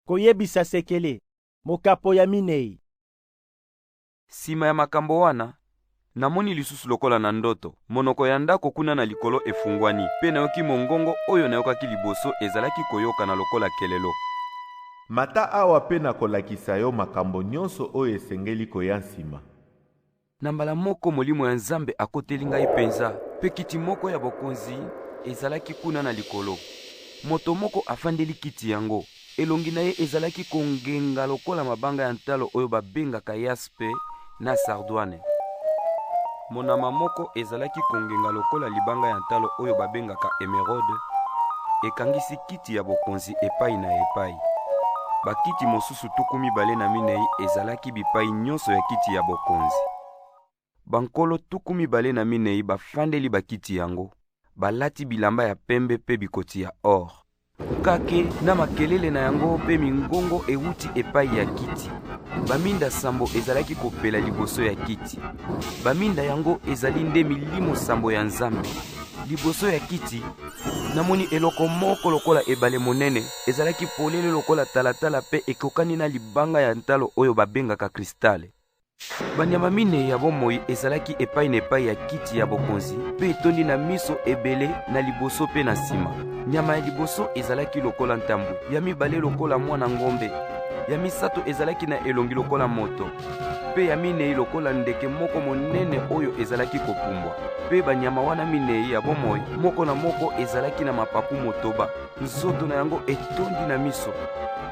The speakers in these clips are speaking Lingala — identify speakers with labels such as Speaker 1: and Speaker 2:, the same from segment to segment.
Speaker 1: Koyebisa sekele, mokapo ya minei.
Speaker 2: Sima ya makambo wana, namoni lisusu lokola na ndoto, monoko ya ndako kuna na likolo efungwani, pe nayoki mongongo oyo nayokaki liboso ezalaki koyoka na lokola kelelo.
Speaker 3: Mata awa pe na kolakisa yo makambo nyonso oyo esengeli koya nsima.
Speaker 2: Na mbala moko molimo ya Nzambe akoteli ngai penza, pe kiti moko ya bokonzi ezalaki kuna na likolo. Moto moko afandeli kiti yango, elongi na ye ezalaki kongenga lokola mabanga ya ntalo oyo babengaka yaspe na sardwane. Monama moko ezalaki kongenga lokola libanga ya ntalo oyo babengaka emerode, ekangisi kiti ya bokonzi epai na epai. Bakiti mosusu 12 ezalaki bipai nyonso ya kiti ya bokonzi. Bankolo 12 bafandeli bakiti yango, balati bilamba ya pembe pe bikoti ya or. Kake na makelele na yango pe mingongo ewuti epai ya kiti. Baminda sambo ezalaki kopela liboso ya kiti. Baminda yango ezali nde milimo sambo ya Nzambe. Liboso ya kiti, namoni eloko moko lokola ebale monene, ezalaki polele lokola talatala pe ekokani na libanga ya ntalo oyo babengaka kristale. Banyama minei ya bomoi ezalaki epai na epai ya kiti ya bokonzi, pe etondi na miso ebele na liboso pe na sima. Nyama ya liboso ezalaki lokola ntambu, ya mibale lokola mwana ngombe, ya misato ezalaki na elongi lokola moto, pe ya minei lokola ndeke moko monene oyo ezalaki kopumbwa. Pe banyama wana minei ya bomoi, moko na moko ezalaki na mapapu motoba, nzoto na yango etondi na miso,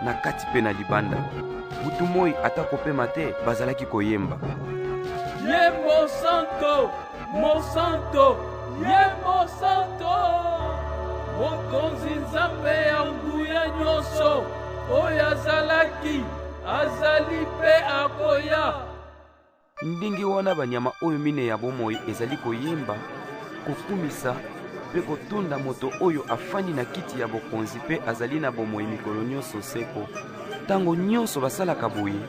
Speaker 2: na kati pe na libanda. Butu moi atako pe mate bazalaki koyemba.
Speaker 4: Ye Monsanto, Ye Monsanto, mokonzi Nzambe ya nguya nyonso, oyo azali pe akoya.
Speaker 2: Ndingi wana banyama oyo mine ya bomoi ezali koyemba, kokumisa pe kotonda moto oyo afandi na kiti ya bokonzi pe azali na bomoi mikolo nyonso seko. Tango nyonso basalaka boye,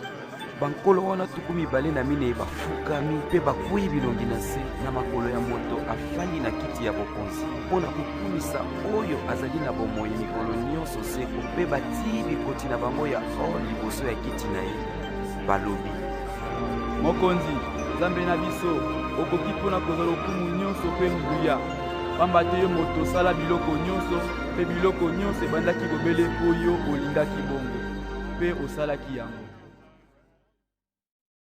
Speaker 2: bankolo wana 12 bafukami pe bakwei bilongi na se na makolo ya moto afandi na kiti ya bokonzi mpona kokumisa oyo azali na bomoi mikolo nyonso seko pe batii bikoti na bango ya or liboso ya kiti na ye. Balobi:
Speaker 5: Mokonzi, Nzambe na biso, okoki mpona kozwa lokumu nyonso pe nguya. Pamba te yo moto sala biloko nyonso, pe biloko nyonso ebandaki bobele mpo yo olingaki bongo, pe osalaki yango.